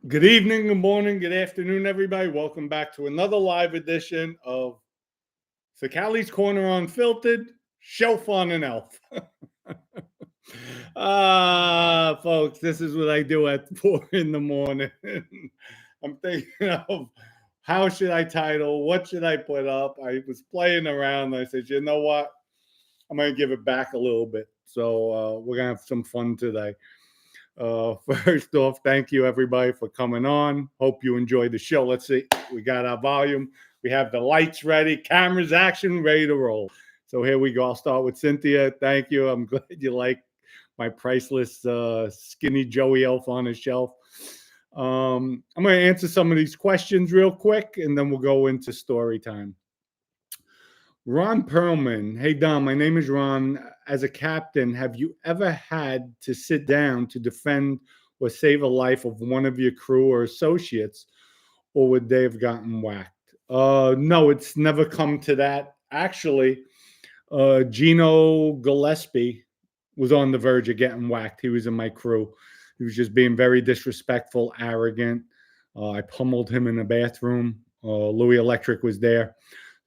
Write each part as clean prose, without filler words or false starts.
Good evening, good morning, good afternoon, everybody. Welcome back to another live edition of Cicale's Corner Unfiltered, Shelf on an Elf. Folks, this is what I do at 4 in the morning. I'm thinking of how should I title, what should I put up? I was playing around. I said, you know what? I'm going to give it back a little bit. So we're going to have some fun today. First off, thank you everybody for coming on. Hope you enjoy the show. Let's see. We got our volume. We have the lights ready, cameras action, ready to roll. So here we go. I'll start with Cynthia. Thank you. I'm glad you like my priceless skinny Joey elf on a shelf. I'm going to answer some of these questions real quick, and then we'll go into story time. Ron Perlman. Hey, Dom, my name is Ron. As a captain, have you ever had to sit down to defend or save a life of one of your crew or associates, or would they have gotten whacked? No, it's never come to that. Actually, Gino Gillespie was on the verge of getting whacked. He was in my crew. He was just being very disrespectful, arrogant. I pummeled him in the bathroom. Louis Electric was there.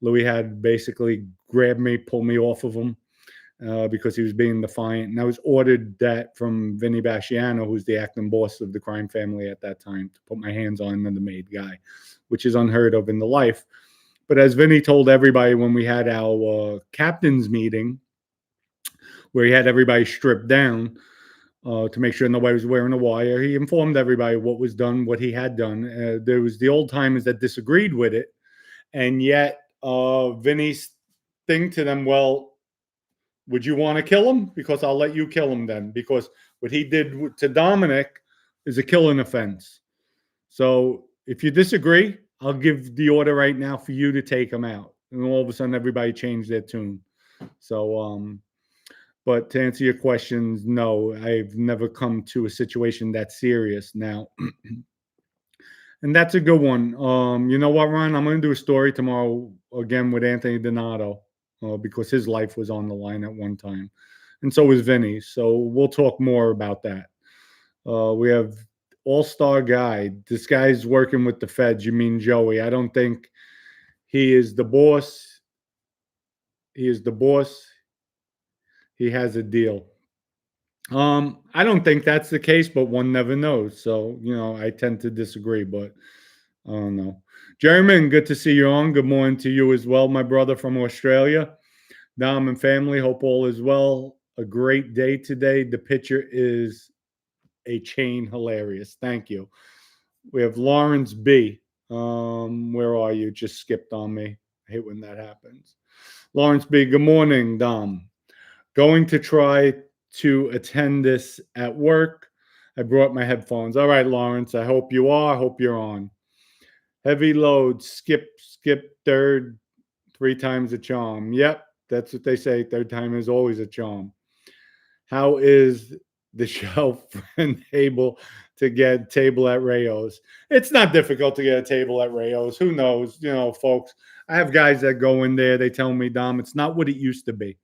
Louis had basically grabbed me, pulled me off of him because he was being defiant. And I was ordered that from Vinny Basciano, who's the acting boss of the crime family at that time, to put my hands on the maid guy, which is unheard of in the life. But as Vinny told everybody when we had our captain's meeting, where he had everybody stripped down to make sure nobody was wearing a wire, he informed everybody what was done, what he had done. There was the old timers that disagreed with it, and yet Vinny's thing to them, well, would you want to kill him? Because I'll let you kill him then. Because what he did to Dominic is a killing offense. So if you disagree, I'll give the order right now for you to take him out. And all of a sudden, everybody changed their tune. So, but to answer your questions, no, I've never come to a situation that serious now. And that's a good one. You know what, Ron? I'm going to do a story tomorrow again with Anthony Donato because his life was on the line at one time. And so was Vinny. So we'll talk more about that. We have all-star guy. This guy's working with the feds. You mean Joey. I don't think he is the boss. He is the boss. He has a deal. I don't think that's the case, but one never knows. So, I tend to disagree, but I don't know. Jeremy, good to see you on. Good morning to you as well, my brother from Australia. Dom and family, hope all is well. A great day today. The picture is a chain hilarious. Thank you. We have Lawrence B. Where are you? Just skipped on me. I hate when that happens. Lawrence B. Good morning, Dom. Going to try to attend this at work. I brought my headphones. All right, Lawrence. I hope you are. I hope you're on. Heavy load, skip, third, 3 times a charm. Yep, that's what they say. Third time is always a charm. How is the shelf friend able to get table at Rayo's? It's not difficult to get a table at Rayo's. Who knows? Folks, I have guys that go in there. They tell me, Dom, it's not what it used to be.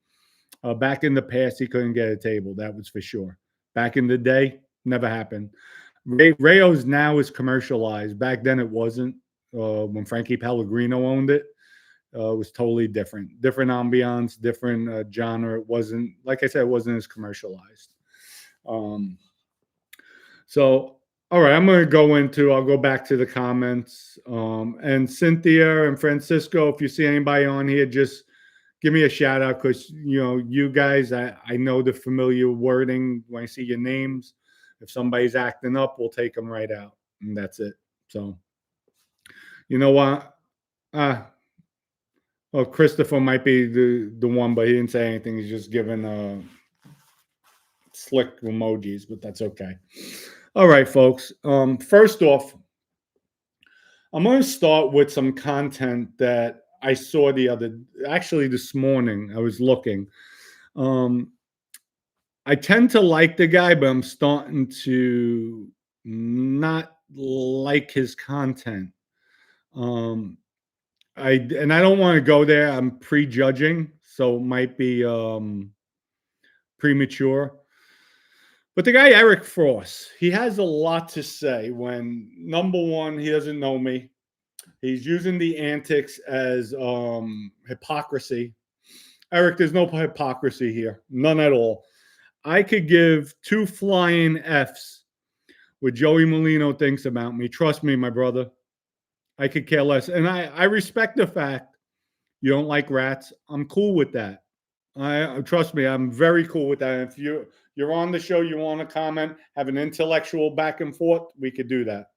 Back in the past, he couldn't get a table. That was for sure. Back in the day, never happened. Rayo's now is commercialized. Back then, it wasn't. When Frankie Pellegrino owned it, it was totally different. Different ambiance, different genre. It wasn't, like I said, it wasn't as commercialized. So, all right, I'll go back to the comments. And Cynthia and Francisco, if you see anybody on here, just give me a shout out because, you guys, I know the familiar wording when I see your names. If somebody's acting up, we'll take them right out. And that's it. So, you know what? Well, Christopher might be the one, but he didn't say anything. He's just giving slick emojis, but that's okay. All right, folks. First off, I'm going to start with some content that I saw this morning. I was looking. I tend to like the guy, but I'm starting to not like his content. I don't want to go there. I'm prejudging, so it might be premature. But the guy Eric Frost, he has a lot to say when, number one, he doesn't know me. He's using the antics as hypocrisy. Eric, there's no hypocrisy here. None at all. I could give two flying F's what Joey Merlino thinks about me. Trust me, my brother. I could care less. And I respect the fact you don't like rats. I'm cool with that. I trust me, I'm very cool with that. If you're on the show, you want to comment, have an intellectual back and forth, we could do that.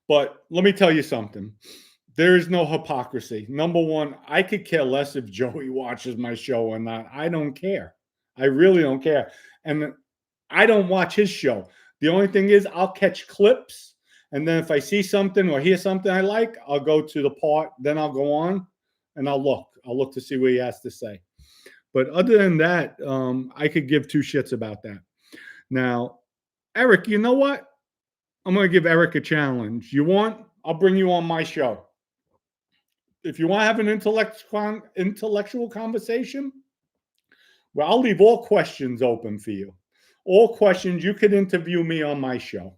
But let me tell you something. There is no hypocrisy. Number one, I could care less if Joey watches my show or not. I don't care. I really don't care. And I don't watch his show. The only thing is I'll catch clips. And then if I see something or hear something I like, I'll go to the part. Then I'll go on and I'll look. I'll look to see what he has to say. But other than that, I could give two shits about that. Now, Eric, you know what? I'm going to give Eric a challenge. You want? I'll bring you on my show. If you want to have an intellectual conversation, well, I'll leave all questions open for you. All questions, you could interview me on my show.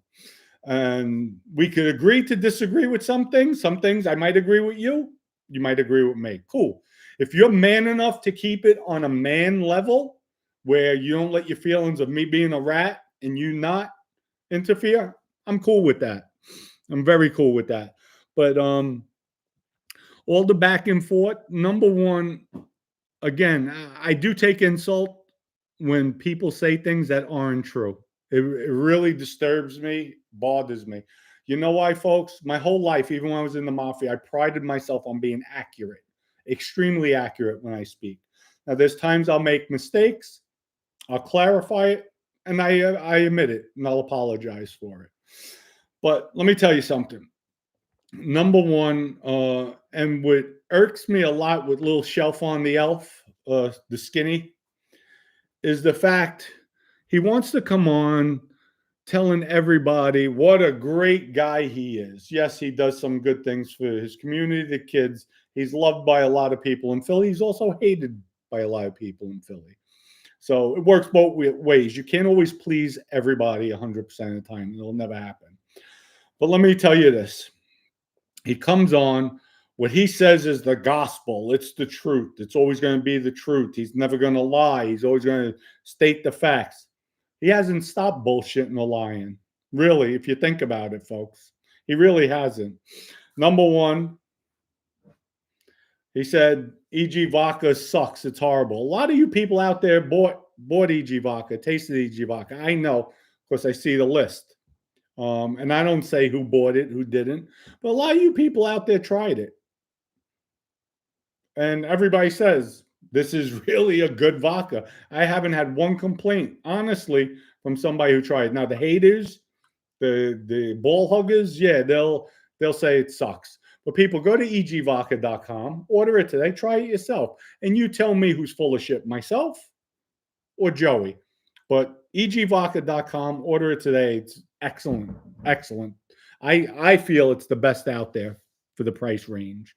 And we could agree to disagree with some things. Some things I might agree with you. You might agree with me. Cool. If you're man enough to keep it on a man level where you don't let your feelings of me being a rat and you not interfere, I'm cool with that. I'm very cool with that. But all the back and forth, number one, again, I do take insult when people say things that aren't true. It really disturbs me, bothers me. You know why, folks? My whole life, even when I was in the Mafia, I prided myself on being accurate, extremely accurate when I speak. Now, there's times I'll make mistakes, I'll clarify it, and I admit it, and I'll apologize for it. But let me tell you something. Number one, and what irks me a lot with little Shelf on the Elf, the skinny, is the fact he wants to come on telling everybody what a great guy he is. Yes, he does some good things for his community, the kids. He's loved by a lot of people in Philly. He's also hated by a lot of people in Philly. So it works both ways. You can't always please everybody 100% of the time. It'll never happen. But let me tell you this. He comes on. What he says is the gospel. It's the truth. It's always going to be the truth. He's never going to lie. He's always going to state the facts. He hasn't stopped bullshitting or lying. Really, if you think about it, folks. He really hasn't. Number one, he said, E.G. vodka sucks. It's horrible. A lot of you people out there bought E.G. vodka, tasted E.G. vodka. I know because I see the list. And I don't say who bought it, who didn't. But a lot of you people out there tried it. And everybody says, this is really a good vodka. I haven't had one complaint, honestly, from somebody who tried. Now, the haters, the ball huggers, yeah, they'll say it sucks. But people, go to egvodka.com, order it today, try it yourself. And you tell me who's full of shit, myself or Joey. But egvodka.com, order it today. It's excellent, excellent. I feel it's the best out there for the price range.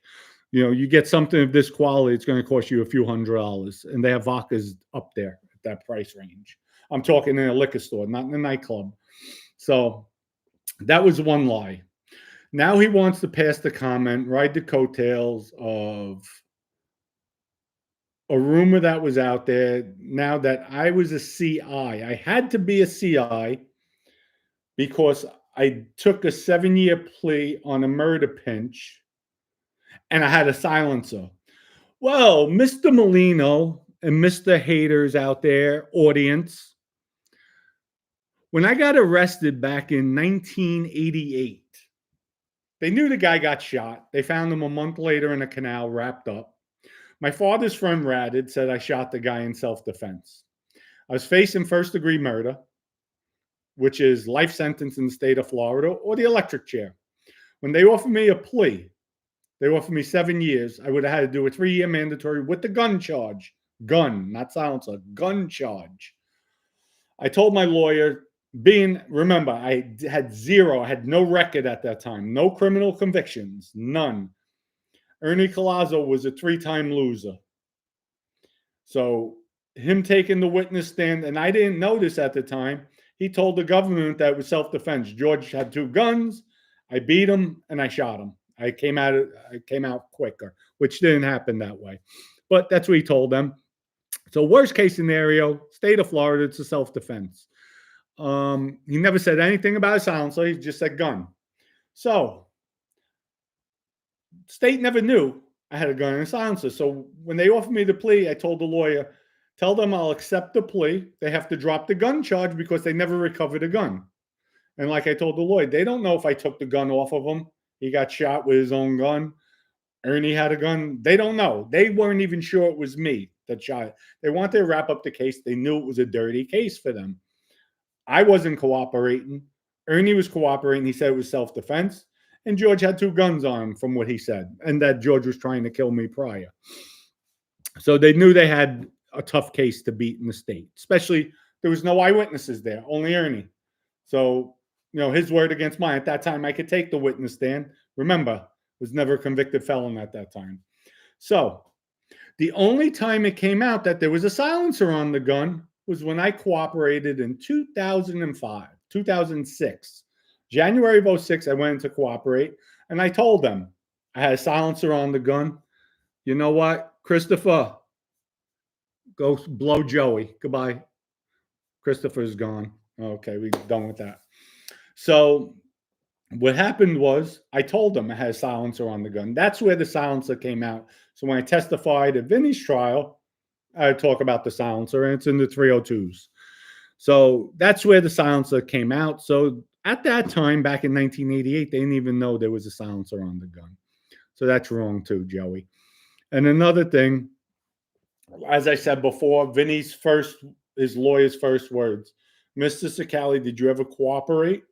You know, you get something of this quality, it's going to cost you a few $100s. And they have vodkas up there at that price range. I'm talking in a liquor store, not in a nightclub. So that was one lie. Now he wants to pass the comment, ride the coattails of a rumor that was out there. Now that I was a CI, I had to be a CI because I took a 7-year plea on a murder pinch and I had a silencer. Well, Mr. Merlino and Mr. Haters out there, audience, when I got arrested back in 1988, they knew the guy got shot. They found him a month later in a canal wrapped up. My father's friend ratted, said I shot the guy in self-defense. I was facing first-degree murder, which is life sentence in the state of Florida, or the electric chair. When they offered me a plea, they offered me 7 years. I would have had to do a 3-year mandatory with the gun charge. Gun, not silencer, gun charge. I told my lawyer, remember, I had zero, I had no record at that time, no criminal convictions, none. Ernie Collazo was a 3-time loser. So him taking the witness stand, and I didn't notice at the time. He told the government that it was self-defense. George had 2 guns. I beat him and I shot him. I came out quicker, which didn't happen that way. But that's what he told them. So worst case scenario, state of Florida, it's a self-defense. He never said anything about a silencer. He just said gun. So state never knew I had a gun and a silencer. So when they offered me the plea, I told the lawyer, tell them I'll accept the plea. They have to drop the gun charge because they never recovered a gun. And like I told the lawyer, they don't know if I took the gun off of him. He got shot with his own gun. Ernie had a gun. They don't know. They weren't even sure it was me that shot it. They wanted to wrap up the case. They knew it was a dirty case for them. I wasn't cooperating. Ernie was cooperating. He said it was self-defense. And George had 2 guns on him from what he said. And that George was trying to kill me prior. So they knew they had a tough case to beat in the state. Especially, there was no eyewitnesses there. Only Ernie. So, his word against mine. At that time, I could take the witness stand. Remember, was never a convicted felon at that time. So the only time it came out that there was a silencer on the gun was when I cooperated in 2006. January of 06, I went in to cooperate, and I told them I had a silencer on the gun. You know what, Christopher? Go blow Joey. Goodbye. Christopher's gone. Okay, we're done with that. So what happened was I told them I had a silencer on the gun. That's where the silencer came out. So when I testified at Vinny's trial, I talk about the silencer, and it's in the 302s. So that's where the silencer came out. So at that time, back in 1988, they didn't even know there was a silencer on the gun. So that's wrong too, Joey. And another thing, as I said before, his lawyer's first words, Mr. Cicale, did you ever cooperate,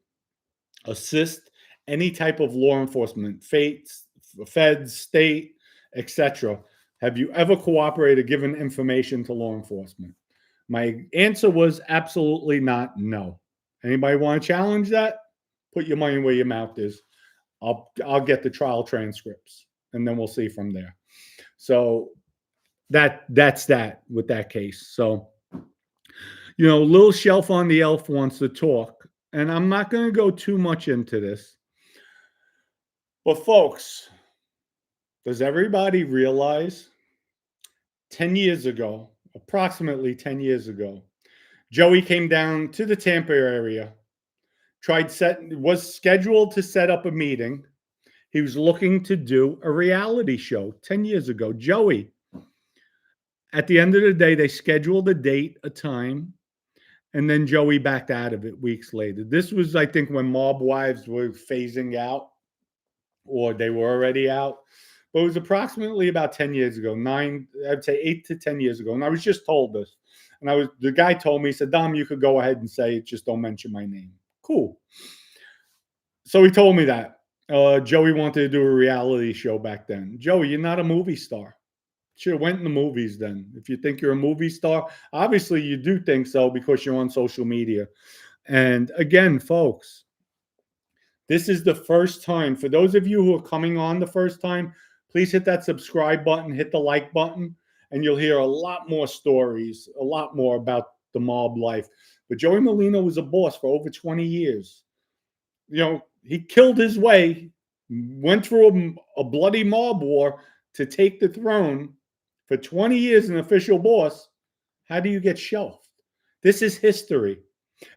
assist any type of law enforcement, feds, state, etc.? Have you ever cooperated, given information to law enforcement? My answer was absolutely not, no. Anybody want to challenge that? Put your money where your mouth is. I'll get the trial transcripts, and then we'll see from there. So that's that with that case. So, Lil Shelf on the Elf wants to talk, and I'm not going to go too much into this. But folks, does everybody realize 10 years ago, approximately 10 years ago, Joey came down to the Tampa area, was scheduled to set up a meeting. He was looking to do a reality show 10 years ago. Joey, at the end of the day, they scheduled a date, a time, and then Joey backed out of it weeks later. This was, I think, when Mob Wives were phasing out, or they were already out. But it was approximately about 10 years ago, I'd say 8 to 10 years ago. And I was just told this. And the guy told me, he said, Dom, you could go ahead and say it, just don't mention my name. Cool. So he told me that. Joey wanted to do a reality show back then. Joey, you're not a movie star. Should have went in the movies then. If you think you're a movie star, obviously you do think so because you're on social media. And again, folks, this is the first time. For those of you who are coming on the first time, please hit that subscribe button, hit the like button, and you'll hear a lot more stories, a lot more about the mob life. But Joey Merlino was a boss for over 20 years. He killed his way, went through a bloody mob war to take the throne. For 20 years, an official boss. How do you get shelved? This is history.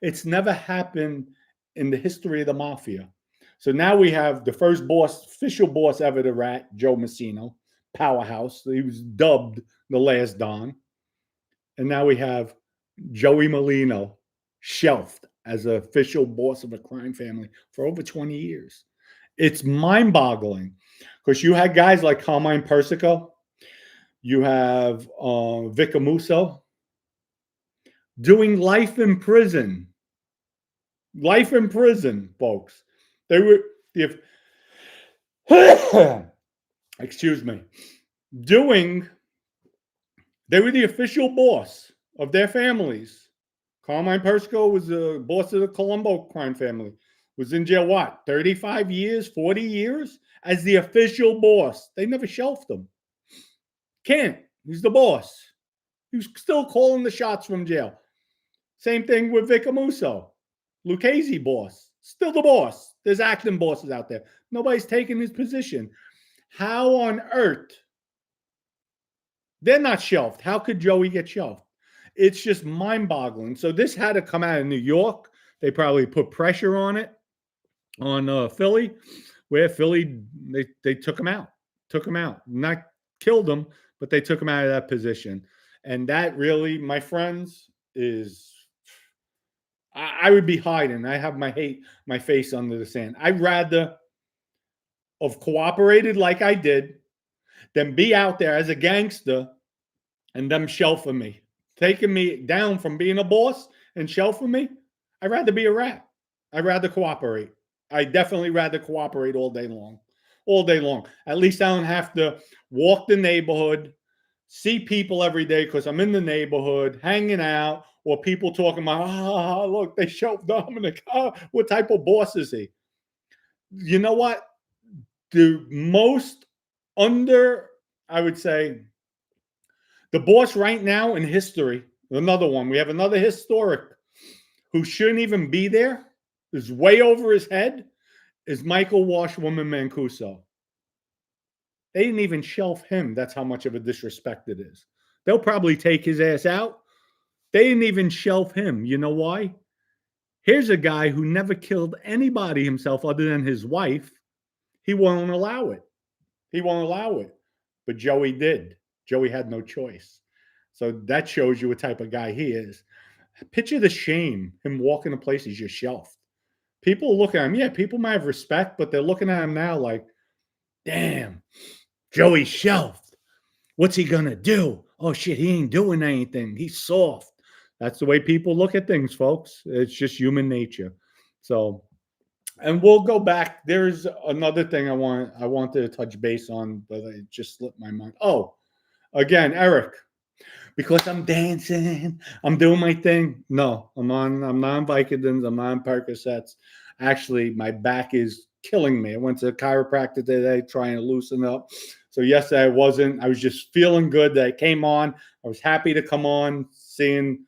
It's never happened in the history of the mafia. So now we have the first official boss ever to rat, Joe Messino, powerhouse. He was dubbed the last Don. And now we have Joey Merlino, shelved as an official boss of a crime family for over 20 years. It's mind-boggling because you had guys like Carmine Persico, you have Vic Amuso doing life in prison. Life in prison, folks. They were excuse me. They were the official boss of their families. Carmine Persico was the boss of the Colombo crime family. Was in jail, 35 years, 40 years? As the official boss. They never shelved him. Can't. He's the boss. He was still calling the shots from jail. Same thing with Vic Amuso. Lucchese boss. Still the boss. There's acting bosses out there. Nobody's taking his position. How on earth? They're not shelved. How could Joey get shelved? It's just mind-boggling. So this had to come out of New York. They probably put pressure on it, on Philly, where Philly, they took him out. Took him out. Not killed him, but they took him out of that position. And that really, my friends, is I would be hiding. I have my face under the sand. I'd rather have cooperated like I did than be out there as a gangster and them shelving me, taking me down from being a boss and shelving me. I'd rather be a rat. I'd rather cooperate. I definitely rather cooperate all day long. All day long. At least I don't have to walk the neighborhood, see people every day because I'm in the neighborhood, hanging out, or people talking about, look, they shelved Dominic. What type of boss is he? You know what? The most I would say, the boss right now in history, another one, we have another historic who shouldn't even be there, is way over his head, is Michael Washwoman Mancuso. They didn't even shelf him. That's how much of a disrespect it is. They'll probably take his ass out. They didn't even shelf him. You know why? Here's a guy who never killed anybody himself other than his wife. He won't allow it. He won't allow it. But Joey did. Joey had no choice. So that shows you what type of guy he is. Picture the shame, him walking to places you're shelved. People look at him. Yeah, people might have respect, but they're looking at him now like, damn, Joey's shelved. What's he going to do? Oh, shit, he ain't doing anything. He's soft. That's the way people look at things, folks. It's just human nature. So, and we'll go back. There's another thing I wanted to touch base on, but it just slipped my mind. Oh, again, Eric, because I'm dancing, I'm doing my thing. No, I'm not on Vicodins, I'm not on Percocets. Actually, my back is killing me. I went to a chiropractor today trying to loosen up. So yesterday I was just feeling good that I came on. I was happy to come on, seeing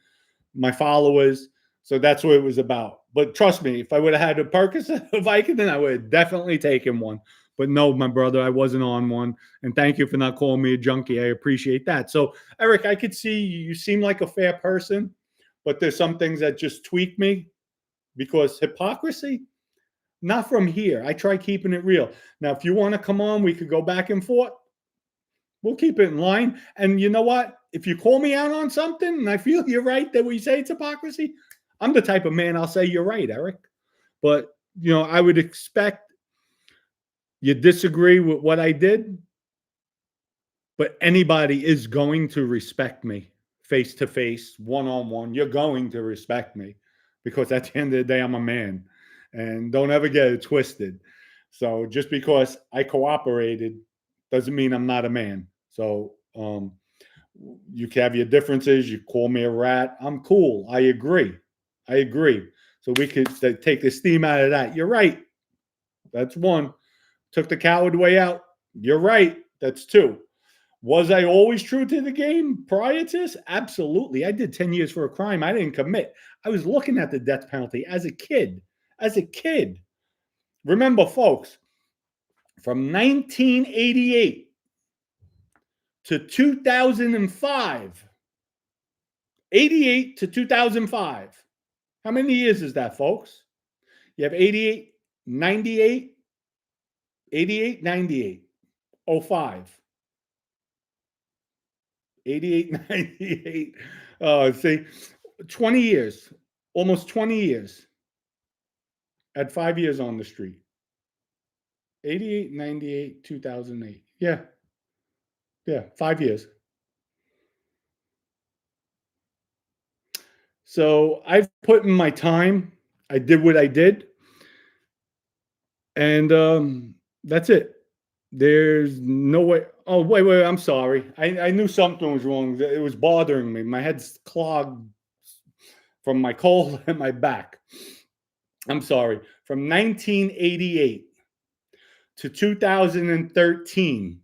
my followers. So that's what it was about. But trust me, if I would have had a Percocet, a Vicodin, I would have definitely taken one. But no, my brother, I wasn't on one. And thank you for not calling me a junkie. I appreciate that. So, Eric, I could see you seem like a fair person, but there's some things that just tweak me because hypocrisy, not from here. I try keeping it real. Now, if you want to come on, we could go back and forth. We'll keep it in line. And you know what? If you call me out on something and I feel you're right that we say it's hypocrisy, I'm the type of man I'll say you're right, Eric. But, I would expect you disagree with what I did, but anybody is going to respect me face to face, one-on-one. You're going to respect me because at the end of the day, I'm a man. And don't ever get it twisted. So just because I cooperated doesn't mean I'm not a man. So you can have your differences. You call me a rat. I'm cool. I agree. So we could take the steam out of that. You're right. That's one. Took the coward way out. You're right. That's two. Was I always true to the game prior to this? Absolutely. I did 10 years for a crime I didn't commit. I was looking at the death penalty as a kid. Remember, folks, from 1988 to 2005, 88 to 2005. How many years is that, folks? You have 88, 98, 88, 98, 05. 88, 98. See, 20 years, almost 20 years. Had 5 years on the street. 88, 98, 2008. Yeah, 5 years. So I've put in my time. I did what I did. And that's it. There's no way. Oh, wait. I'm sorry. I knew something was wrong. It was bothering me. My head's clogged from my cold and my back. I'm sorry. From 1988 to 2013.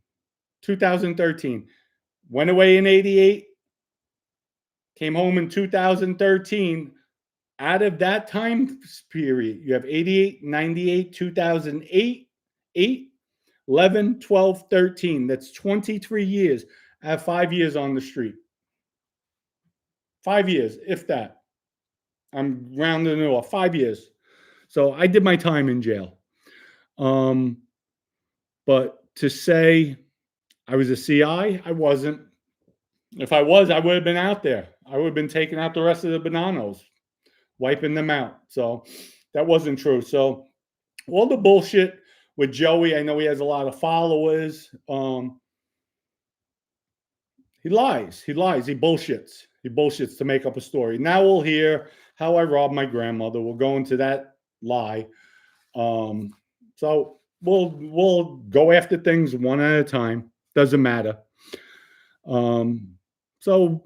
2013. Went away in 88. Came home in 2013. Out of that time period, you have 88, 98, 2008, 8, 11, 12, 13. That's 23 years. I have 5 years on the street. 5 years, if that. I'm rounding it off. 5 years. So I did my time in jail. But to say I was a CI, I wasn't. If I was, I would have been out there. I would have been taking out the rest of the bananas, wiping them out. So that wasn't true. So all the bullshit with Joey, I know he has a lot of followers. He lies. He lies. He bullshits. He bullshits to make up a story. Now we'll hear how I robbed my grandmother. We'll go into that lie. So we'll go after things one at a time. Doesn't matter. So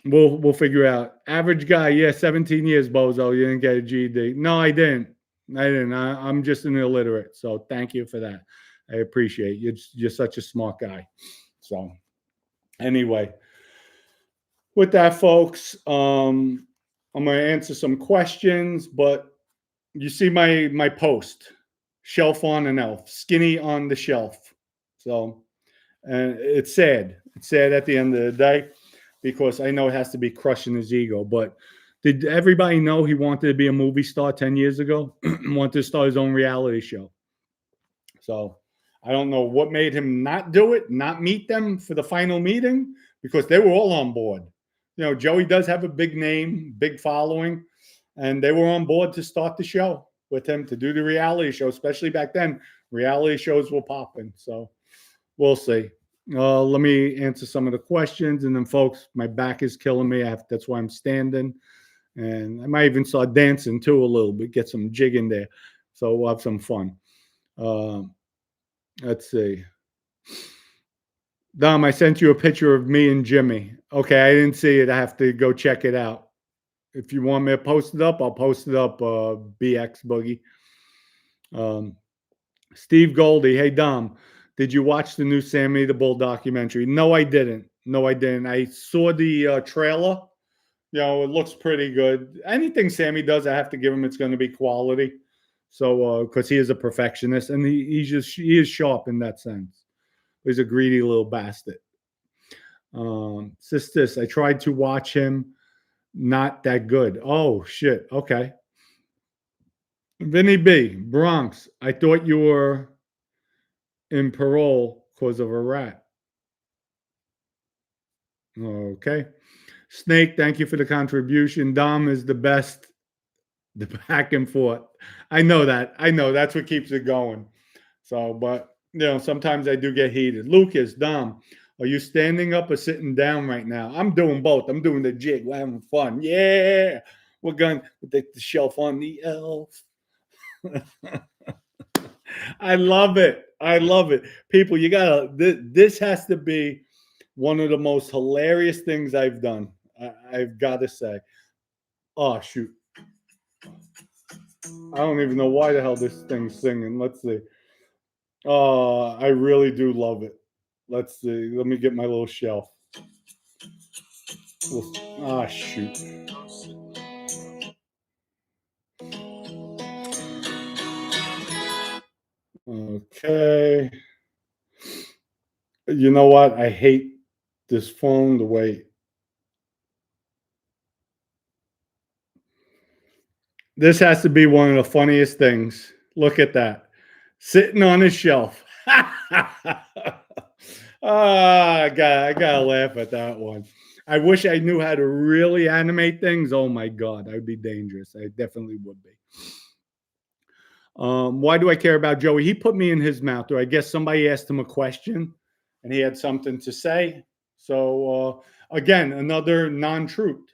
we'll figure out. Average guy, yeah, 17 years, Bozo. You didn't get a GED. No, I didn't. I'm just an illiterate. So thank you for that. I appreciate you. You're such a smart guy. So anyway, with that, folks, I'm going to answer some questions, but you see my post, shelf on an elf, skinny on the shelf. So, and it's sad. It's sad at the end of the day, because I know it has to be crushing his ego. But did everybody know he wanted to be a movie star 10 years ago? Wanted to start his own reality show. So I don't know what made him not do it, not meet them for the final meeting, because they were all on board. You know, Joey does have a big name, big following, and they were on board to start the show with him, to do the reality show, especially back then. Reality shows were popping. So we'll see. Let me answer some of the questions. And then, folks, my back is killing me. That's why I'm standing. And I might even start dancing, too, a little bit, get some jig in there. So we'll have some fun. Let's see. Dom, I sent you a picture of me and Jimmy. Okay, I didn't see it. I have to go check it out. If you want me to post it up, I'll post it up, BX Boogie. Steve Goldie, hey, Dom, did you watch the new Sammy the Bull documentary? No, I didn't. I saw the trailer. You know, it looks pretty good. Anything Sammy does, I have to give him, it's going to be quality. So, because he is a perfectionist, and he is sharp in that sense. He's a greedy little bastard. Sisters, I tried to watch him. Not that good. Oh, shit. Okay. Vinny B, Bronx, I thought you were in parole because of a rat. Okay. Snake, thank you for the contribution. Dom is the best. The back and forth. I know that. That's what keeps it going. So, but, you know, sometimes I do get heated. Lucas, Dom, are you standing up or sitting down right now? I'm doing both. I'm doing the jig. We're having fun. Yeah. We're going to take the shelf on the elf. I love it. People, you gotta, this has to be one of the most hilarious things I've done. I've got to say. Oh, shoot. I don't even know why the hell this thing's singing. Let's see. Oh, I really do love it. Let's see. Let me get my little shelf. Ah, shoot. Okay. You know what? I hate this phone the way. This has to be one of the funniest things. Look at that. Sitting on his shelf. I gotta laugh at that one. I wish I knew how to really animate things. Oh my God, I'd be dangerous. I definitely would be. Why do I care about Joey? He put me in his mouth. Or I guess somebody asked him a question and he had something to say. So again, another non-truth.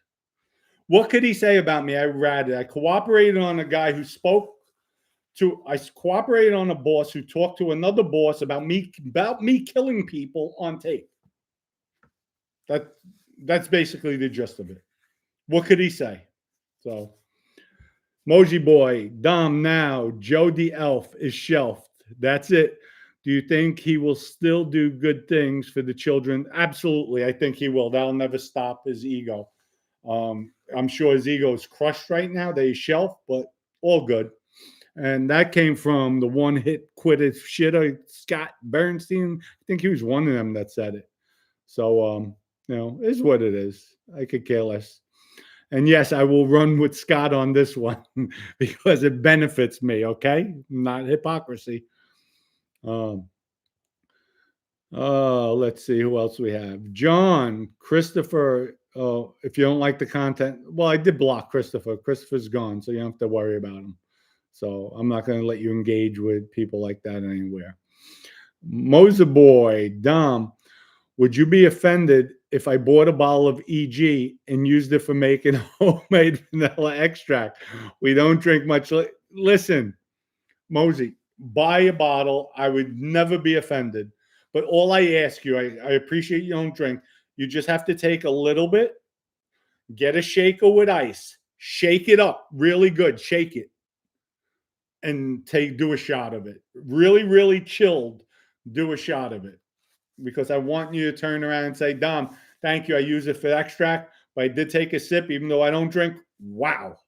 What could he say about me? I cooperated on a guy who I cooperated on a boss who talked to another boss about me killing people on tape. That's basically the gist of it. What could he say? So, Moji Boy, Dom now, Joe the Elf is shelved. That's it. Do you think he will still do good things for the children? Absolutely. I think he will. That'll never stop his ego. I'm sure his ego is crushed right now that he's shelved, but all good. And that came from the one hit quitter shitter, Scott Bernstein. I think he was one of them that said it. So, it's what it is. I could care less. And yes, I will run with Scott on this one because it benefits me. Okay. Not hypocrisy. Let's see who else we have. John, Christopher. If you don't like the content, well, I did block Christopher. Christopher's gone, so you don't have to worry about him. So I'm not going to let you engage with people like that anywhere. Moser Boy, Dom, would you be offended if I bought a bottle of EG and used it for making homemade vanilla extract? We don't drink much. Listen, Mosey, buy a bottle. I would never be offended. But all I ask you, I appreciate you don't drink. You just have to take a little bit, get a shaker with ice, shake it up really good, shake it, and do a shot of it. Really, really chilled, do a shot of it. Because I want you to turn around and say, Dom, thank you. I use it for extract, but I did take a sip, even though I don't drink. Wow.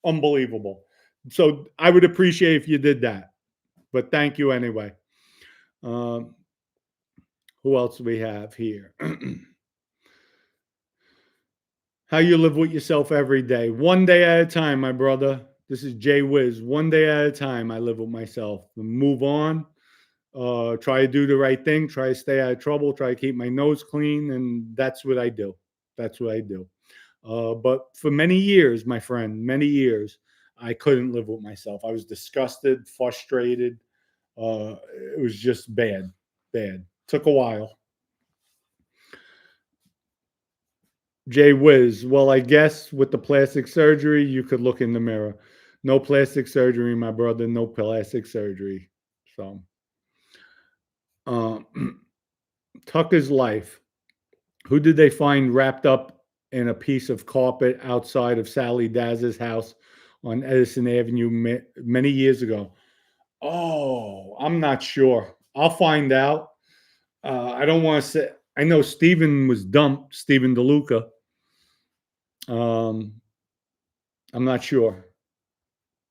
Unbelievable. So I would appreciate if you did that. But thank you anyway. Who else do we have here? How you live with yourself every day. One day at a time, my brother. This is Jay Wiz. One day at a time, I live with myself. Move on. Try to do the right thing. Try to stay out of trouble. Try to keep my nose clean. And that's what I do. That's what I do. But for many years, my friend, many years, I couldn't live with myself. I was disgusted, frustrated. It was just bad. Took a while. Jay Wiz, well, I guess with the plastic surgery, you could look in the mirror. No plastic surgery, my brother. No plastic surgery. So, Tucker's Life. Who did they find wrapped up in a piece of carpet outside of Sally Daz's house on Edison Avenue many years ago? Oh, I'm not sure. I'll find out. I don't want to say. I know Steven was dumped, Steven DeLuca. I'm not sure.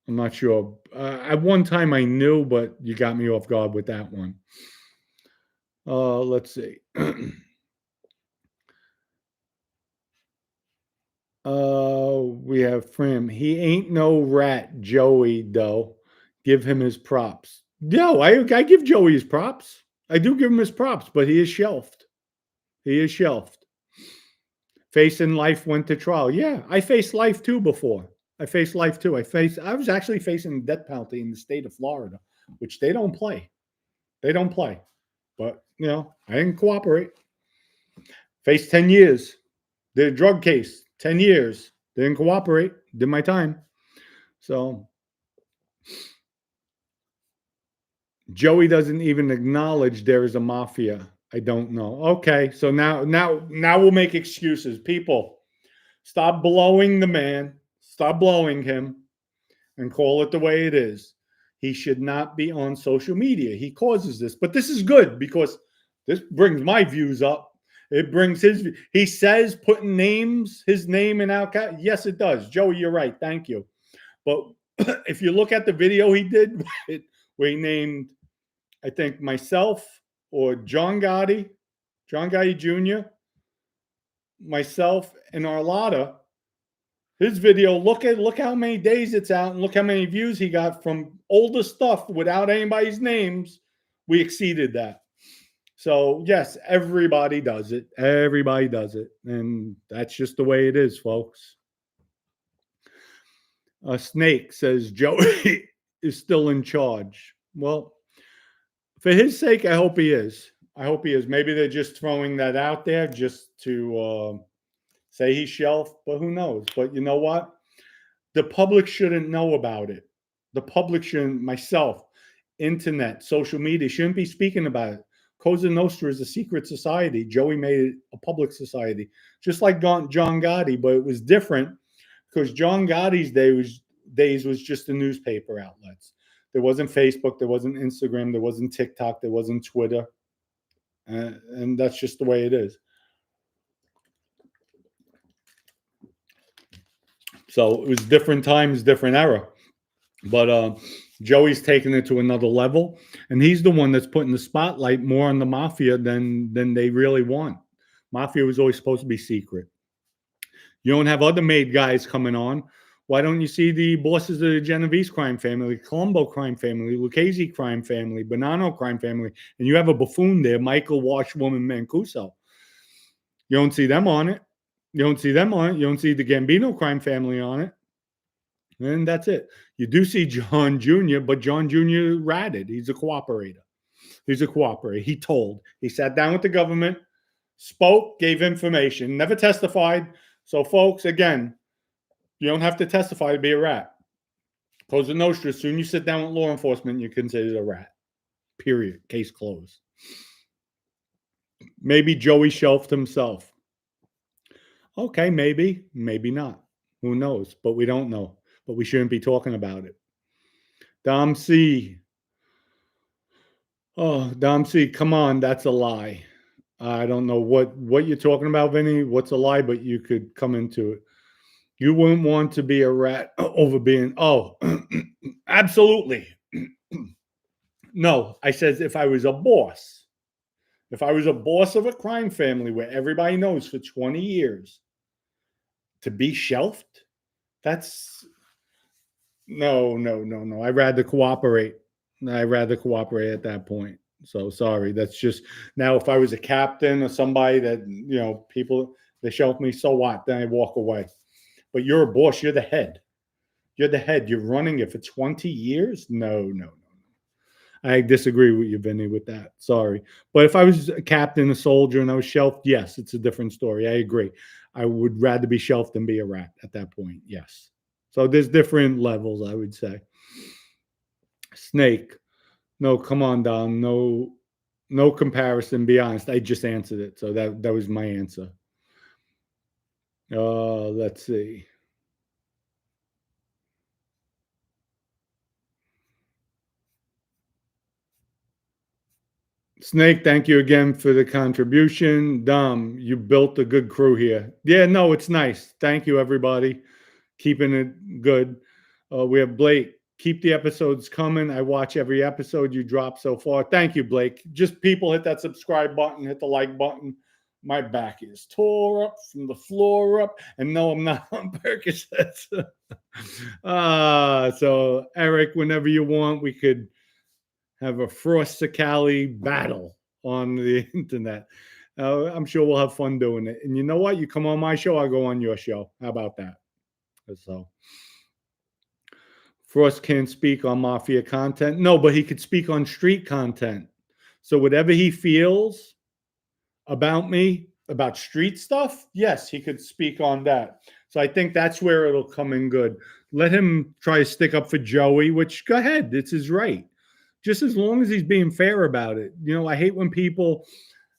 At one time I knew, but you got me off guard with that one. Let's see. We have Frim. He ain't no rat, Joey, though. Give him his props. No, I give Joey his props. I do give him his props, but he is shelved. Facing life went to trial. Yeah, I faced life too before. I was actually facing death penalty in the state of Florida, which they don't play. But, I didn't cooperate. Faced 10 years. Did a drug case, 10 years. Didn't cooperate. Did my time. So Joey doesn't even acknowledge there is a mafia. I don't know. Okay, so now we'll make excuses. People, stop blowing the man. Stop blowing him and call it the way it is. He should not be on social media. He causes this. But this is good because this brings my views up. It brings he says putting his name in outcast. Yes, it does. Joey, you're right. Thank you. But if you look at the video he did where he named, I think, myself or John Gotti Jr., myself, and Arlotta, his video, look how many days it's out and look how many views he got from older stuff without anybody's names. We exceeded that. So, yes, everybody does it. And that's just the way it is, folks. Snake says Joey is still in charge. Well, for his sake, I hope he is. Maybe they're just throwing that out there just to say he's shelved, but who knows? But you know what? The public shouldn't know about it. The public shouldn't, myself, internet, social media, shouldn't be speaking about it. Cosa Nostra is a secret society. Joey made it a public society, just like John Gotti, but it was different because John Gotti's days was just the newspaper outlets. There wasn't Facebook. There wasn't Instagram. There wasn't TikTok. There wasn't Twitter. And that's just the way it is. So it was different times, different era. But Joey's taking it to another level, and he's the one that's putting the spotlight more on the mafia than they really want. Mafia was always supposed to be secret. You don't have other made guys coming on. Why don't you see the bosses of the Genovese crime family, Colombo crime family, Lucchese crime family, Bonanno crime family, and you have a buffoon there, Michael Washwoman Mancuso. You don't see them on it. You don't see them on it. You don't see the Gambino crime family on it. And that's it. You do see John Jr., but John Jr. ratted. He's a cooperator. He told. He sat down with the government, spoke, gave information, never testified. So, folks, again, you don't have to testify to be a rat. Cosa Nostra, as soon as you sit down with law enforcement, you're considered a rat. Period. Case closed. Maybe Joey shelved himself. Okay, maybe. Maybe not. Who knows? But we don't know. But we shouldn't be talking about it. Dom C. Oh, Dom C, come on. That's a lie. I don't know what you're talking about, Vinny. What's a lie, but you could come into it. You wouldn't want to be a rat over being, absolutely. No, I said if I was a boss. If I was a boss of a crime family where everybody knows for 20 years, to be shelved, that's... No. I'd rather cooperate. I'd rather cooperate at that point. So sorry. That's just, now if I was a captain or somebody that, people, they shelf me, so what? Then I walk away. But you're a boss. You're the head. You're running it for 20 years? No. I disagree with you, Vinny, with that. Sorry. But if I was a captain, a soldier, and I was shelved, yes, it's a different story. I agree. I would rather be shelved than be a rat at that point. Yes. So there's different levels, I would say. Snake. No, come on, Don. No comparison. Be honest. I just answered it. So that was my answer. Let's see. Snake, thank you again for the contribution. Dom, you built a good crew here. Yeah, no, it's nice. Thank you, everybody. Keeping it good. We have Blake. Keep the episodes coming. I watch every episode you drop so far. Thank you, Blake. Just people hit that subscribe button, hit the like button. My back is tore up from the floor up. And no, I'm not on Percocets. So, Eric, whenever you want, we could have a Frost Cicale battle on the internet. I'm sure we'll have fun doing it. And you know what? You come on my show, I'll go on your show. How about that? So, Frost can't speak on Mafia content. No, but he could speak on street content. So whatever he feels about me, about street stuff, yes, he could speak on that. So I think that's where it'll come in good. Let him try to stick up for Joey, which, go ahead. It's his right. Just as long as he's being fair about it. I hate when people,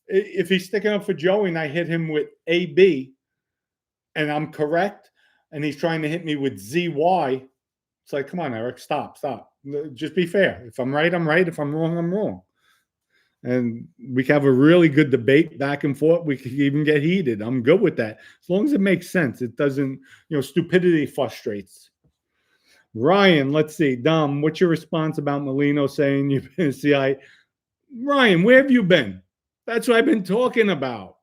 if he's sticking up for Joey and I hit him with AB and I'm correct and he's trying to hit me with ZY, it's like, come on, Eric, stop. Just be fair. If I'm right, I'm right. If I'm wrong, I'm wrong. And we can have a really good debate back and forth. We could even get heated. I'm good with that. As long as it makes sense. It doesn't, stupidity frustrates. Ryan, let's see. Dom, what's your response about Merlino saying you've been CIA? Ryan, where have you been? That's what I've been talking about.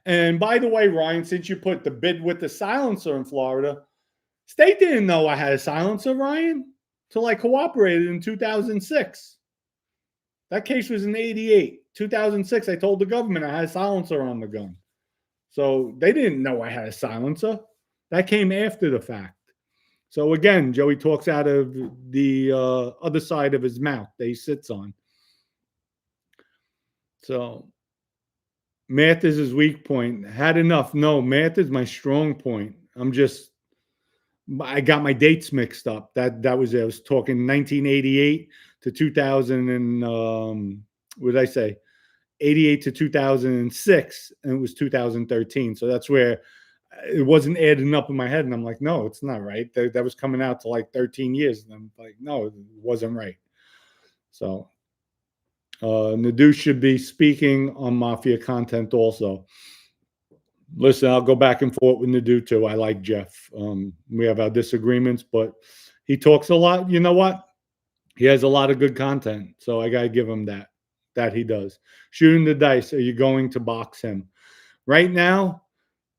And by the way, Ryan, since you put the bid with the silencer in Florida, State didn't know I had a silencer, Ryan, till I cooperated in 2006. That case was in 88. 2006, I told the government I had a silencer on the gun. So they didn't know I had a silencer. That came after the fact. So again, Joey talks out of the other side of his mouth that he sits on. So math is his weak point. Had enough. No, math is my strong point. I got my dates mixed up. That was it. I was talking 1988 to 2000 and what did I say? 88 to 2006, and it was 2013. So that's where it wasn't adding up in my head. And I'm like, no, it's not right. That was coming out to like 13 years. And I'm like, no, it wasn't right. So Nadu should be speaking on Mafia content also. Listen, I'll go back and forth with Nadu too. I like Jeff. We have our disagreements, but he talks a lot. You know what? He has a lot of good content. So I got to give him that. That he does. Shooting the dice. Are you going to box him? Right now,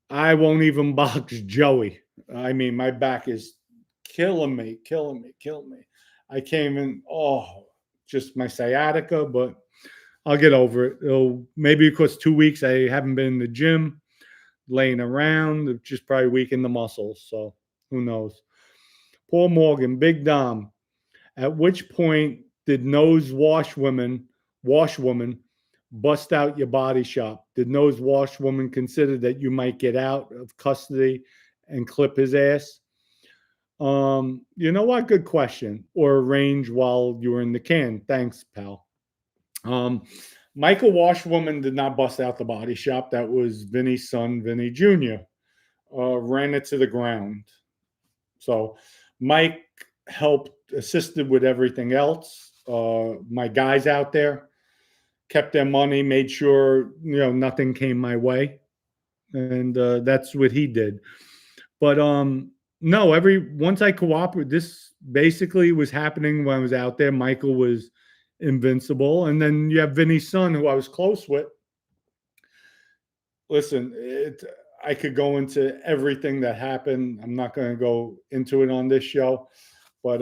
I won't even box Joey. I mean, my back is killing me. I came in, just my sciatica, but I'll get over it. Maybe because 2 weeks I haven't been in the gym, laying around, just probably weaken the muscles. So who knows? Paul Morgan, Big Dom. At which point did Nose Washwoman bust out your body shop? Did Nose Washwoman consider that you might get out of custody and clip his ass? You know what? Good question. Or arrange while you were in the can. Thanks, pal. Michael Washwoman did not bust out the body shop. That was Vinny's son, Vinny Jr. Ran it to the ground. So Mike assisted with everything else. My guys out there kept their money, made sure nothing came my way, and that's what he did. But no, once I cooperated, this basically was happening when I was out there. Michael was invincible, and then you have Vinny's son, who I was close with. Listen, I could go into everything that happened. I'm not going to go into it on this show, but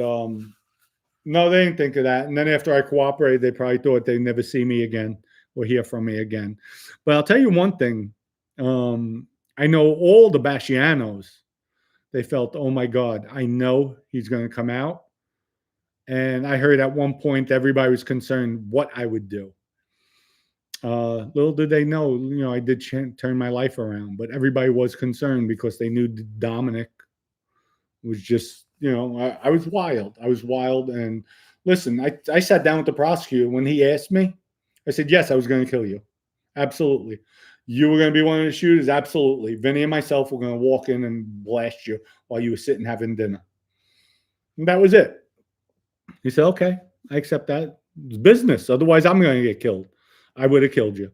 no, they didn't think of that. And then after I cooperated, they probably thought they'd never see me again or hear from me again. But I'll tell you one thing. I know all the Bascianos, they felt, oh my God, I know he's going to come out. And I heard at one point everybody was concerned what I would do. Little did they know, I did turn my life around, but everybody was concerned because they knew Dominic was just, I was wild. And listen, I sat down with the prosecutor when he asked me. I said, yes, I was going to kill you. Absolutely. You were going to be one of the shooters? Absolutely. Vinny and myself were going to walk in and blast you while you were sitting having dinner. And that was it. He said, okay, I accept that. It's business. Otherwise, I'm going to get killed. I would have killed you.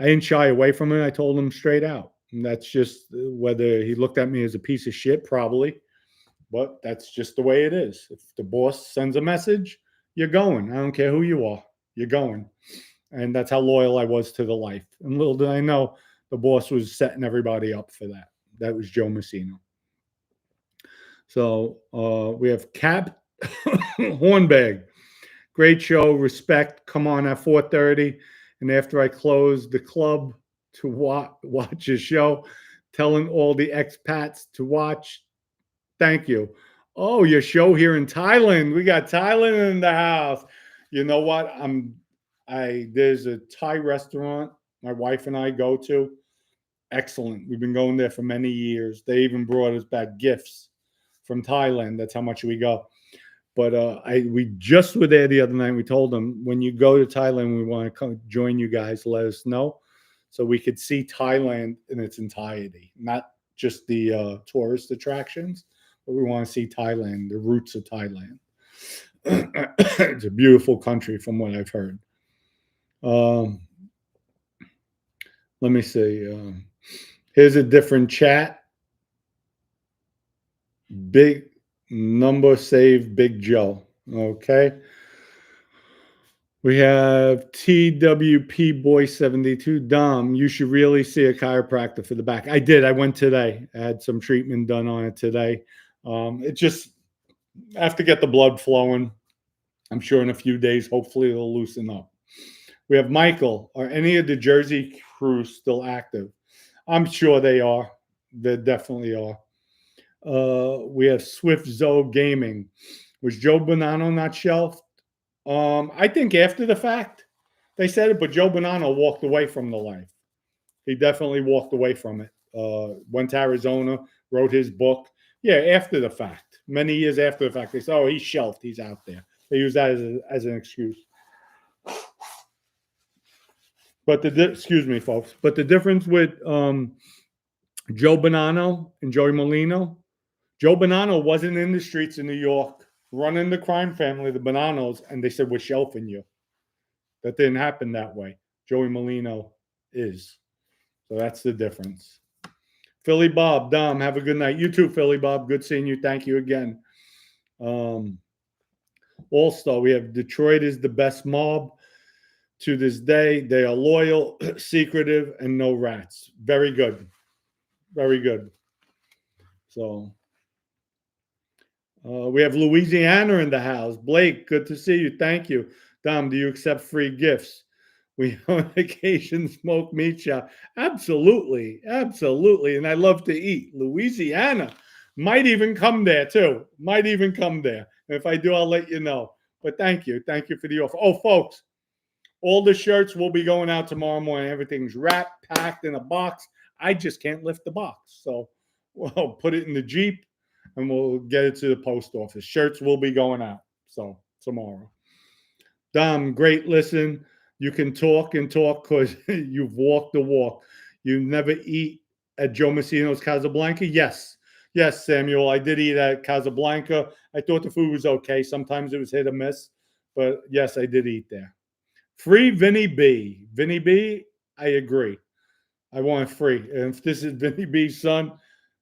I didn't shy away from it. I told him straight out. And that's just whether he looked at me as a piece of shit, probably. But that's just the way it is. If the boss sends a message, you're going. I don't care who you are. You're going. And that's how loyal I was to the life. And little did I know, the boss was setting everybody up for that. That was Joe Messino. So we have Cap Hornbag. Great show. Respect. Come on at 4:30. And after I closed the club to watch a show, telling all the expats to watch. Thank you. Oh, your show here in Thailand. We got Thailand in the house. You know what? There's a Thai restaurant my wife and I go to. Excellent. We've been going there for many years. They even brought us back gifts from Thailand. That's how much we go. But we just were there the other night. We told them, when you go to Thailand, we want to come join you guys. Let us know so we could see Thailand in its entirety, not just the tourist attractions, but we want to see Thailand, the roots of Thailand. It's a beautiful country from what I've heard. Let me see. Here's a different chat. Big number save Big Joe. Okay. We have TWP Boy 72. Dom, you should really see a chiropractor for the back. I did. I went today. I had some treatment done on it today. It just, I have to get the blood flowing. I'm sure in a few days, hopefully it'll loosen up. We have Michael. Are any of the Jersey crews still active? I'm sure they are. They definitely are. We have Swift Zoe Gaming. Was Joe Bonanno not shelved? I think after the fact they said it, but Joe Bonanno walked away from the life. He definitely walked away from it. Went to Arizona, wrote his book. Yeah, after the fact, many years after the fact, they said, "Oh, he's shelved. He's out there." They use that as an excuse. But excuse me, folks. But the difference with Joe Bonanno and Joey Merlino. Joe Bonanno wasn't in the streets in New York running the crime family, the Bonanos, and they said, we're shelving you. That didn't happen that way. Joey Merlino is. So that's the difference. Philly Bob, Dom, have a good night. You too, Philly Bob. Good seeing you. Thank you again. All-Star, we have Detroit is the best mob to this day. They are loyal, secretive, and no rats. Very good. Very good. So we have Louisiana in the house. Blake, good to see you. Thank you. Dom, do you accept free gifts? We on occasion smoke meat shop. Absolutely. Absolutely. And I love to eat. Louisiana might even come there too. Might even come there. And if I do, I'll let you know. But thank you. Thank you for the offer. Oh, folks, all the shirts will be going out tomorrow morning. Everything's wrapped, packed in a box. I just can't lift the box. So we'll put it in the Jeep and we'll get it to the post office. Shirts will be going out. So tomorrow. Dom, great listen. You can talk and talk because you've walked the walk. You never eat at Joe Messino's Casablanca? Yes. Yes, Samuel, I did eat at Casablanca. I thought the food was okay. Sometimes it was hit or miss. But yes, I did eat there. Free Vinny B. Vinny B, I agree. I want free. And if this is Vinny B's son,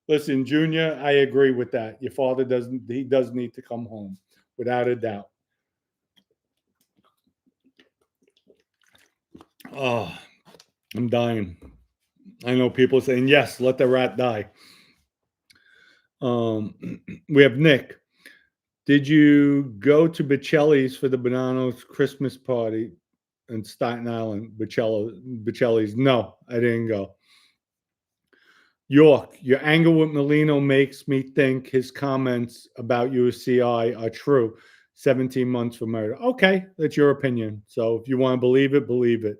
listen, Junior, I agree with that. Your father does need to come home, without a doubt. Oh, I'm dying. I know people saying, yes, let the rat die. We have Nick. Did you go to Bocelli's for the Bonanos Christmas party in Staten Island? Bocelli's? No, I didn't go. York, your anger with Merlino makes me think his comments about you as CI are true. 17 months for murder. Okay, that's your opinion. So if you want to believe it, believe it.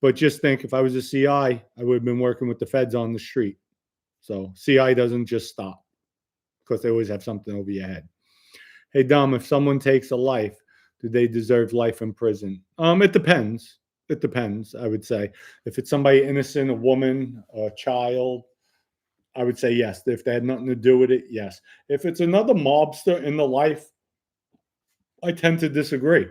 But just think, if I was a CI, I would have been working with the feds on the street. So CI doesn't just stop because they always have something over your head. Hey, Dom, if someone takes a life, do they deserve life in prison? It depends. It depends, I would say. If it's somebody innocent, a woman, a child, I would say yes. If they had nothing to do with it, yes. If it's another mobster in the life, I tend to disagree.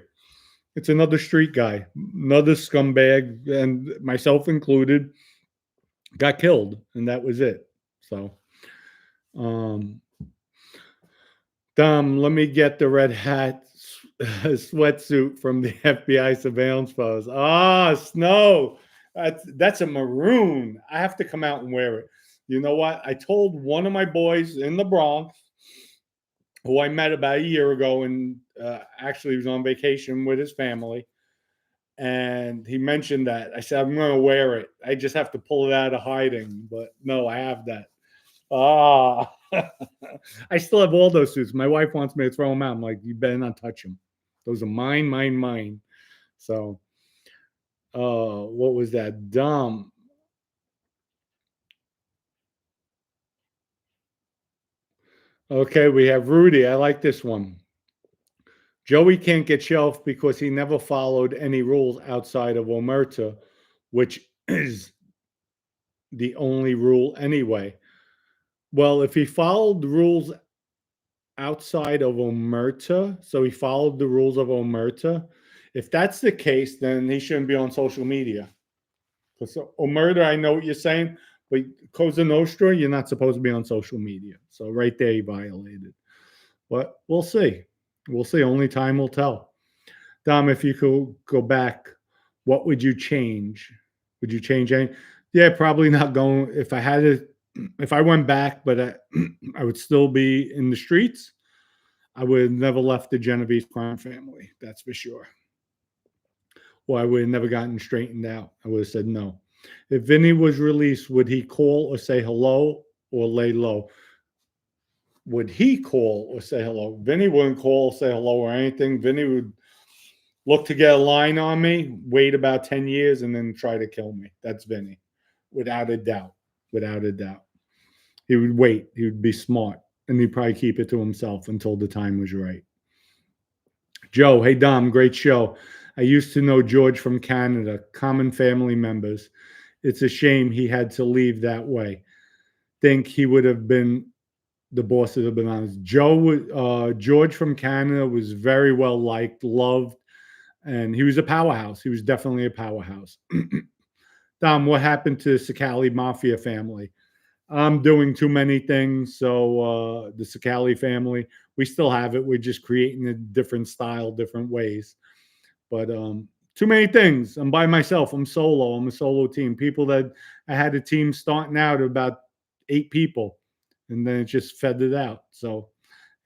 It's another street guy, another scumbag, and myself included, got killed, and that was it. So, Dom, let me get the red hat sweatsuit from the FBI surveillance photos. Ah, Snow. That's a maroon. I have to come out and wear it. You know what? I told one of my boys in the Bronx, who I met about a year ago, and actually was on vacation with his family, and he mentioned that. I said, I'm going to wear it. I just have to pull it out of hiding. But no, I have that. Ah, I still have all those suits. My wife wants me to throw them out. I'm like, you better not touch them. Those are mine, mine, mine. So, what was that? Dumb. Okay, we have Rudy. I like this one. Joey can't get shelved because he never followed any rules outside of Omerta, which is the only rule anyway. Well, if he followed the rules outside of Omerta, so he followed the rules of Omerta, if that's the case, then he shouldn't be on social media. Because Omerta, I know what you're saying, but Cosa Nostra, you're not supposed to be on social media. So right there, he violated. But we'll see. We'll see. Only time will tell. Dom, if you could go back, what would you change? Would you change anything? Yeah, probably not going. If I had to, if I went back, but I would still be in the streets, I would have never left the Genovese crime family. That's for sure. Or I would have never gotten straightened out. I would have said no. If Vinny was released, would he call or say hello or lay low? Would he call or say hello? Vinny wouldn't call, say hello or anything. Vinny would look to get a line on me, wait about 10 years, and then try to kill me. That's Vinny, without a doubt. Without a doubt. He would wait. He would be smart, and he'd probably keep it to himself until the time was right. Joe, hey, Dom, great show. I used to know George from Canada, common family members. It's a shame he had to leave that way. think he would have been the boss of the Bananas. George from Canada was very well liked, loved, and he was a powerhouse. He was definitely a powerhouse. Dom, what happened to the Cicale Mafia family? I'm doing too many things. So the Cicale family, we still have it. We're just creating a different style, different ways. But too many things. I'm by myself. I'm solo. I'm a solo team. People that I had a team starting out about 8 people, and then it just fed it out. So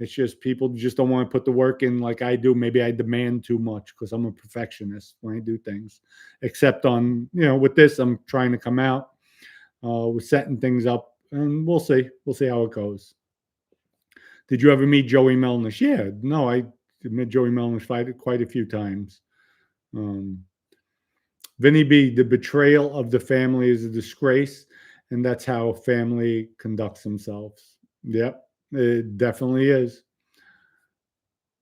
it's just people just don't want to put the work in like I do. Maybe I demand too much because I'm a perfectionist when I do things. Except on, with this, I'm trying to come out. We're setting things up, and we'll see. We'll see how it goes. Did you ever meet Joey Melnish? Yeah, no, I met Joey Melnish quite a few times. Vinny B, the betrayal of the family is a disgrace, and that's how family conducts themselves. Yep, it definitely is.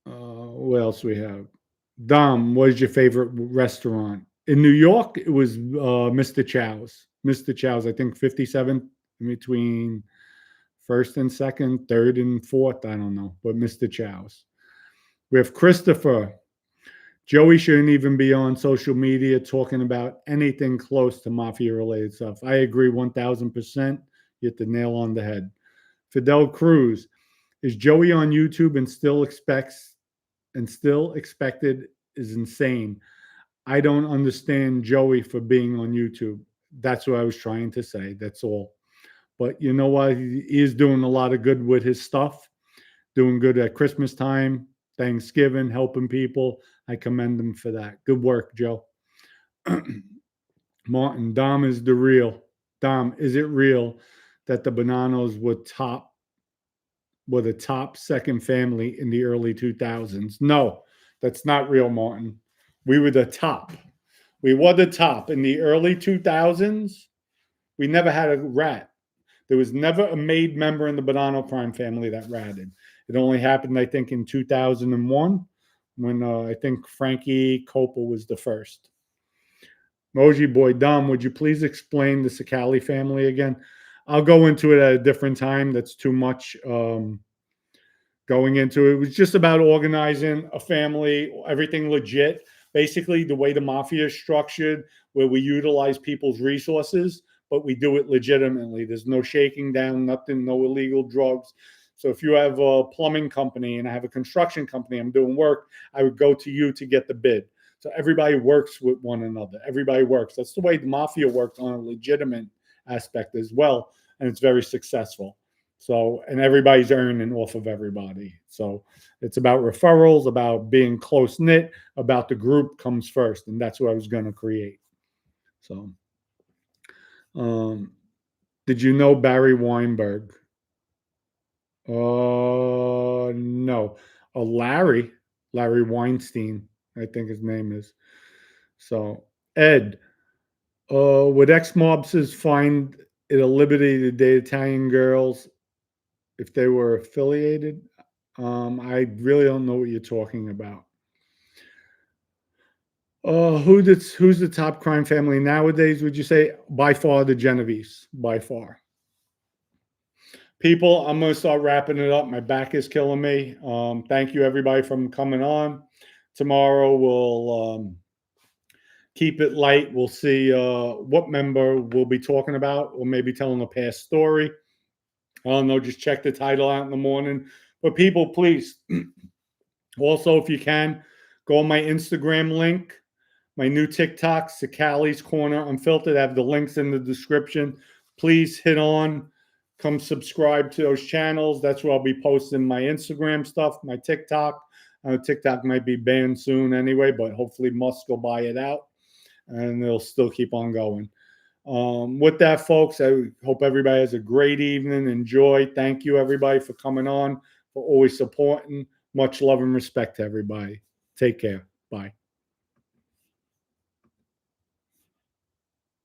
What else we have? Dom, what is your favorite restaurant? In New York, it was Mr. Chow's. Mr. Chow's, I think 57th in between first and second, third and fourth. I don't know, but Mr. Chow's. We have Christopher. Joey shouldn't even be on social media talking about anything close to mafia related stuff. I agree 1000%. You hit the nail on the head. Fidel Cruz. Is Joey on YouTube and still expected is insane. I don't understand Joey for being on YouTube. That's what I was trying to say. That's all. But you know what? He is doing a lot of good with his stuff. Doing good at Christmas time, Thanksgiving, helping people. I commend him for that. Good work, Joe. Martin, Dom is the real. Dom, is it real that the Bananos were the top second family in the early 2000s? No, that's not real, Martin. We were the top. We were the top in the early 2000s. We never had a rat. There was never a made member in the Bonanno crime family that ratted. It only happened, I think, in 2001 when I think Frankie Copel was the first. Moji Boy, Dom, would you please explain the Cicale family again? I'll go into it at a different time. That's too much going into it. It was just about organizing a family, everything legit. Basically, the way the mafia is structured, where we utilize people's resources, but we do it legitimately. There's no shaking down, nothing, no illegal drugs. So if you have a plumbing company and I have a construction company, I'm doing work, I would go to you to get the bid. So everybody works with one another. Everybody works. That's the way the mafia works on a legitimate aspect as well. And it's very successful. So, and everybody's earning off of everybody. So it's about referrals, about being close knit, about the group comes first. And that's what I was going to create. So, did you know Barry Weinberg? No. Larry Weinstein, I think his name is. So, Ed, would ex-mobsters find it a liberty to date Italian girls if they were affiliated? I really don't know what you're talking about. Who's the top crime family nowadays? Would you say by far the Genovese? By far. People, I'm going to start wrapping it up. My back is killing me. Thank you, everybody, for coming on. Tomorrow, we'll keep it light. We'll see what member we'll be talking about, or maybe telling a past story. I don't know. Just check the title out in the morning. But people, please, also, if you can, go on my Instagram link, my new TikTok, Cicale's Corner Unfiltered. I have the links in the description. Please hit on. Come subscribe to those channels. That's where I'll be posting my Instagram stuff, my TikTok. TikTok might be banned soon anyway, but hopefully Musk will buy it out and it'll still keep on going. With that, folks, I hope everybody has a great evening. Enjoy. Thank you, everybody, for coming on, for always supporting. Much love and respect to everybody. Take care. Bye.